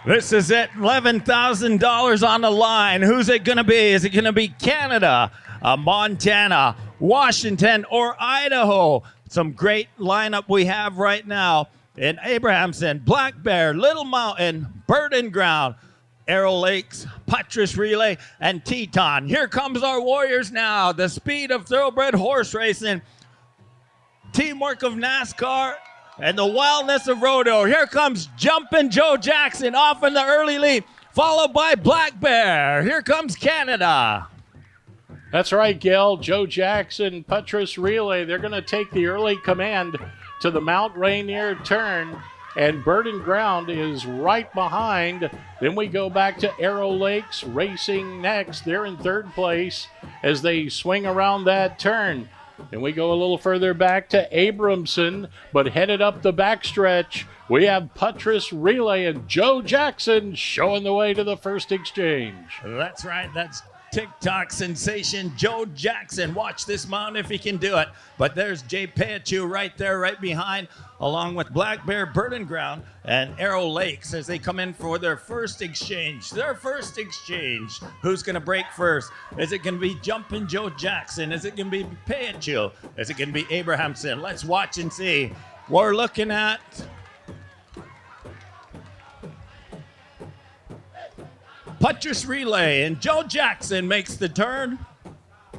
This is it, $11,000 on the line. Who's it going to be? Is it going to be Canada, Montana, Washington, or Idaho? Some great lineup we have right now in Abrahamson, Black Bear, Little Mountain, Burden Ground, Arrow Lakes, Poitras Relay, and Teton. Here comes our warriors now. The speed of thoroughbred horse racing, teamwork of NASCAR, and the wildness of rodeo. Here comes Jumpin' Joe Jackson off in the early lead, followed by Black Bear. Here comes Canada. That's right, Gil. Joe Jackson, Poitras Relay. They're going to take the early command to the Mount Rainier turn, and Burden Ground is right behind. Then we go back to Arrow Lakes racing next. They're in third place as they swing around that turn. And we go a little further back to Abramson, but headed up the backstretch, we have Poitras Relay and Joe Jackson showing the way to the first exchange. That's right. That's TikTok sensation Joe Jackson. Watch this mount if he can do it. But there's Jay Payachu right there, right behind, along with Black Bear, Burden Ground, and Arrow Lakes as they come in for their first exchange. Who's going to break first? Is it going to be Jumpin' Joe Jackson? Is it going to be Payachu? Is it going to be Abrahamson? Let's watch and see. We're looking at Poitras Relay, and Joe Jackson makes the turn.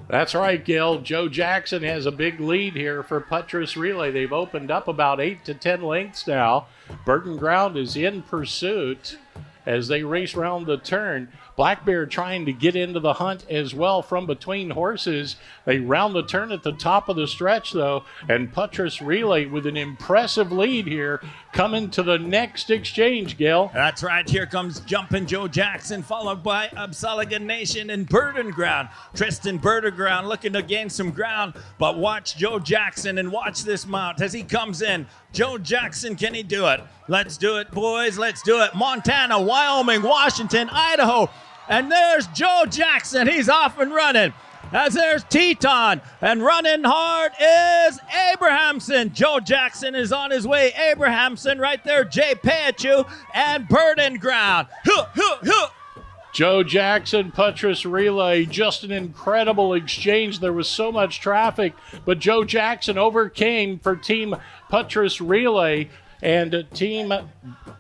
That's right, Gil. Joe Jackson has a big lead here for Poitras Relay. They've opened up about 8 to 10 lengths now. Burden Ground is in pursuit as they race around the turn. Black Bear trying to get into the hunt as well from between horses. They round the turn at the top of the stretch, though, and Poitras Relay with an impressive lead here coming to the next exchange, Gil. That's right. Here comes Jumpin' Joe Jackson, followed by Absaliga Nation and Burden Ground. Tristan Burden Ground looking to gain some ground, but watch Joe Jackson and watch this mount as he comes in. Joe Jackson, can he do it? Let's do it, boys. Let's do it. Montana, Wyoming, Washington, Idaho. And there's Joe Jackson. He's off and running. As there's Teton. And running hard is Abrahamson. Joe Jackson is on his way. Abrahamson right there. Jay Payachu and Burden Ground. Joe Jackson, Poitras Relay, just an incredible exchange. There was so much traffic, but Joe Jackson overcame for Team Poitras Relay, and Team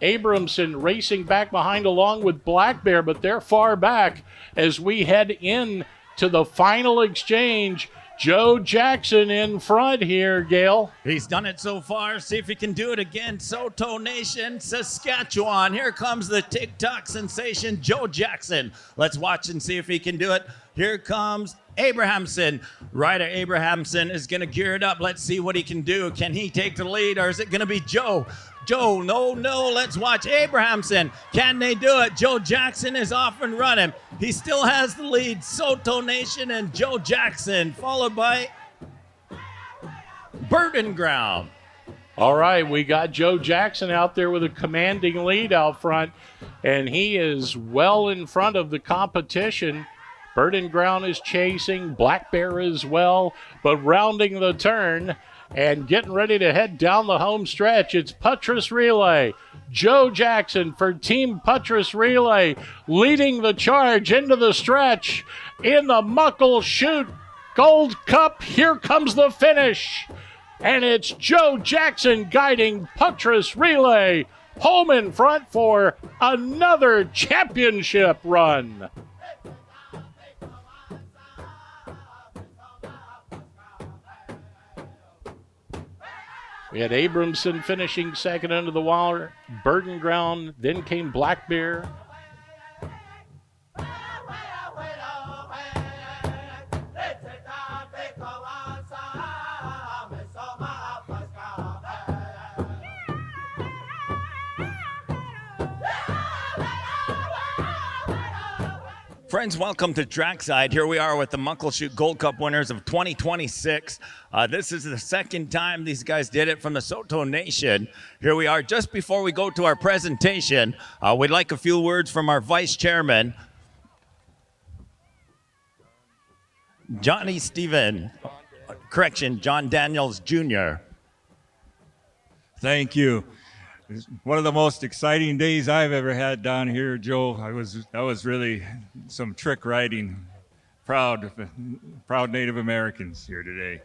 Abramson racing back behind along with Black Bear, but they're far back as we head in to the final exchange. Joe Jackson in front here, Gail. He's done it so far. See if he can do it again. Soto Nation, Saskatchewan. Here comes the TikTok sensation, Joe Jackson. Let's watch and see if he can do it. Here comes Abrahamson. Ryder Abrahamson is going to gear it up. Let's see what he can do. Can he take the lead, or is it going to be Joe? Joe, no. Let's watch Abrahamson. Can they do it? Joe Jackson is off and running. He still has the lead. Soto Nation and Joe Jackson, followed by Burden Ground. All right, we got Joe Jackson out there with a commanding lead out front, and he is well in front of the competition. Burden Ground is chasing, Black Bear as well, but rounding the turn and getting ready to head down the home stretch, it's Poitras Relay. Joe Jackson for Team Poitras Relay leading the charge into the stretch in the Muckleshoot Gold Cup. Here comes the finish, and it's Joe Jackson guiding Poitras Relay home in front for another championship run. We had Abramson finishing second under the wire, Burden Ground, then came Black Bear. Friends, welcome to Trackside. Here we are with the Muckleshoot Gold Cup winners of 2026. This is the second time these guys did it from the Soto Nation. Here we are. Just before we go to our presentation, we'd like a few words from our vice chairman, John Daniels Jr. Thank you. It's one of the most exciting days I've ever had down here, Joe. That was really some trick riding. Proud Native Americans here today.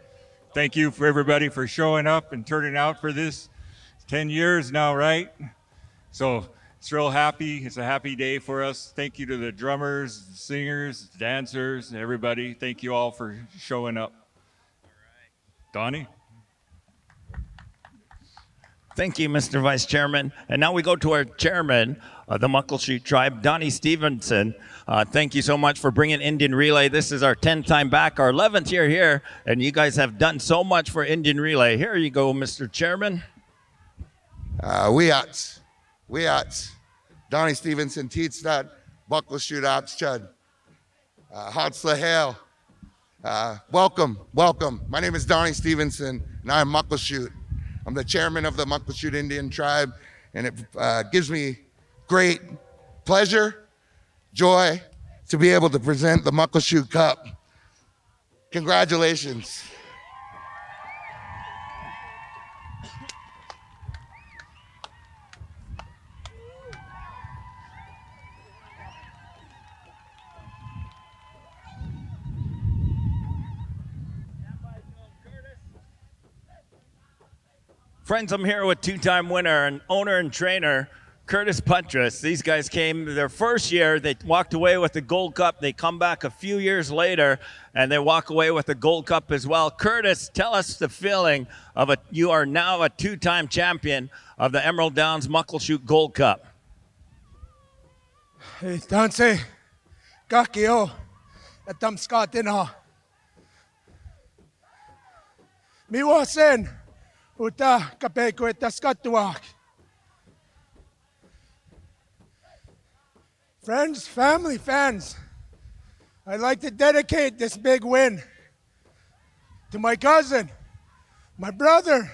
Thank you for everybody for showing up and turning out for this. 10 years now, right? So it's real happy. It's a happy day for us. Thank you to the drummers, singers, dancers, everybody. Thank you all for showing up. Donnie? Thank you, Mr. Vice Chairman. And now we go to our chairman of the Muckleshoot tribe, Donnie Stevenson. Thank you so much for bringing Indian Relay. This is our 10th time back, our 11th year here, and you guys have done so much for Indian Relay. Here you go, Mr. Chairman. We at Donnie Stevenson, Teatstad, Muckleshoot, Chud, Hatzlahale. Welcome. My name is Donnie Stevenson, and I'm Muckleshoot. I'm the chairman of the Muckleshoot Indian tribe, and it gives me great pleasure, joy to be able to present the Muckleshoot Cup. Congratulations. Friends, I'm here with two-time winner and owner and trainer, Curtis Poitras. These guys came their first year. They walked away with the Gold Cup. They come back a few years later, and they walk away with the Gold Cup as well. Curtis, tell us the feeling of you are now a two-time champion of the Emerald Downs Muckleshoot Gold Cup. Hey, Danse, Gakio, Atam Skatina. Miwasen. Uta kapeko etaskatuak. Friends, family, fans, I'd like to dedicate this big win to my cousin, my brother.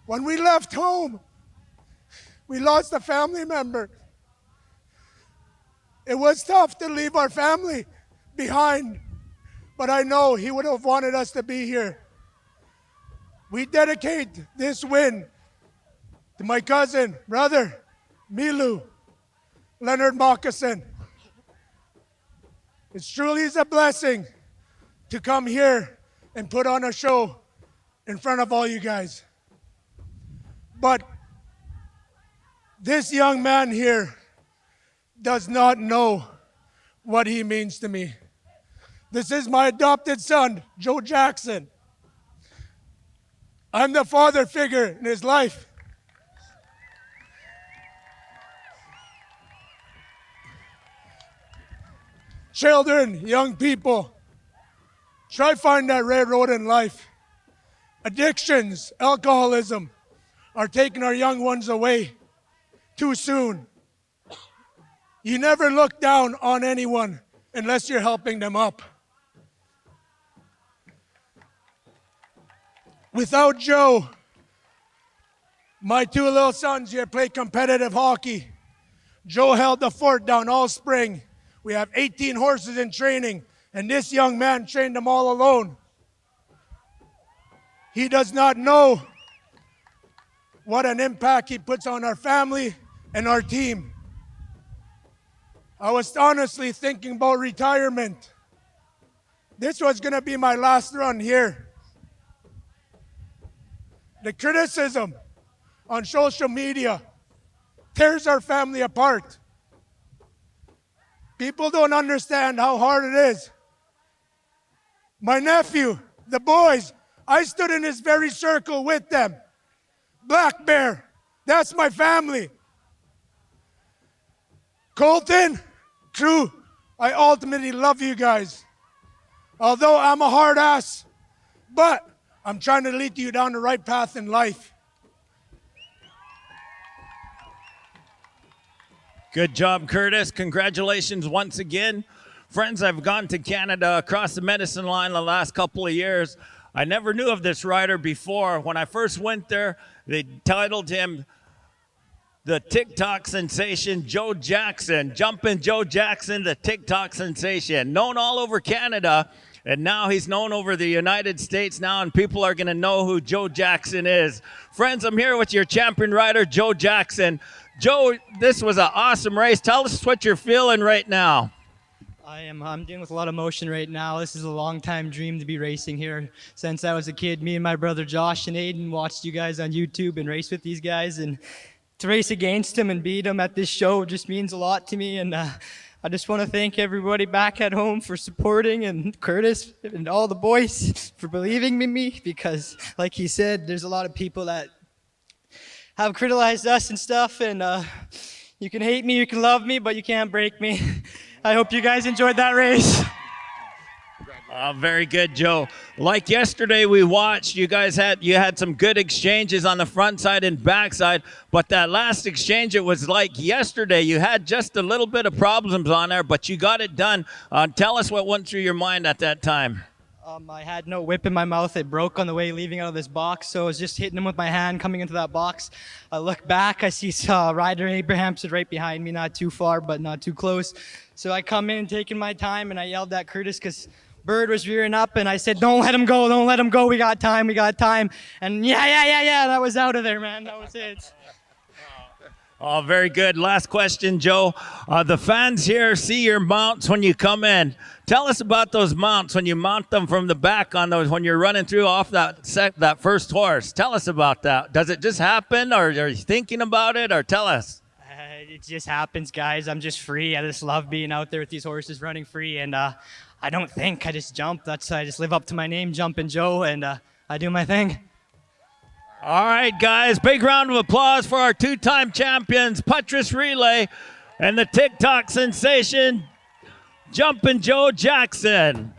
When we left home, we lost a family member. It was tough to leave our family behind, but I know he would have wanted us to be here. We dedicate this win to my cousin, brother, Milu, Leonard Moccasin. It truly is a blessing to come here and put on a show in front of all you guys. But this young man here does not know what he means to me. This is my adopted son, Joe Jackson. I'm the father figure in his life. Children, young people, try find that red road in life. Addictions, alcoholism are taking our young ones away too soon. You never look down on anyone unless you're helping them up. Without Joe, my two little sons here play competitive hockey. Joe held the fort down all spring. We have 18 horses in training, and this young man trained them all alone. He does not know what an impact he puts on our family and our team. I was honestly thinking about retirement. This was going to be my last run here. The criticism on social media tears our family apart. People don't understand how hard it is. My nephew, the boys, I stood in this very circle with them. Black Bear, that's my family. Colton, crew, I ultimately love you guys. Although I'm a hard ass, but I'm trying to lead you down the right path in life. Good job, Curtis. Congratulations once again. Friends, I've gone to Canada across the medicine line the last couple of years. I never knew of this rider before. When I first went there, they titled him the TikTok sensation Joe Jackson. Jumpin' Joe Jackson, the TikTok sensation. Known all over Canada And now he's known over the United States now, and people are going to know who Joe Jackson is. Friends, I'm here with your champion rider, Joe Jackson. Joe, this was an awesome race. Tell us what you're feeling right now. I'm dealing with a lot of emotion right now. This is a long time dream to be racing here. Since I was a kid, me and my brother Josh and Aiden watched you guys on YouTube and race with these guys. And to race against them and beat them at this show just means a lot to me. And I just want to thank everybody back at home for supporting, and Curtis and all the boys for believing in me, because like he said, there's a lot of people that have criticized us and stuff, and you can hate me, you can love me, but you can't break me. I hope you guys enjoyed that race. Very good, Joe. Like yesterday, we watched you had some good exchanges on the front side and back side, but that last exchange, it was like yesterday. You had just a little bit of problems on there, but you got it done. Tell us what went through your mind at that time. I had no whip in my mouth. It broke on the way leaving out of this box, so I was just hitting him with my hand coming into that box. I look back, I see Ryder Abrahamson right behind me, not too far, but not too close. So I come in taking my time, and I yelled at Curtis because Bird was rearing up, and I said, don't let him go, we got time. And yeah, that was out of there, man, that was it. Oh, very good. Last question, Joe. The fans here see your mounts when you come in. Tell us about those mounts when you mount them from the back on those when you're running through off that first horse. Tell us about that. Does it just happen, or are you thinking about it, or tell us? It just happens, guys. I'm just free. I just love being out there with these horses running free, and I don't think. I just jump. I just live up to my name, Jumpin' Joe, and I do my thing. All right, guys, big round of applause for our two-time champions, Poitras Relay, and the TikTok sensation, Jumpin' Joe Jackson.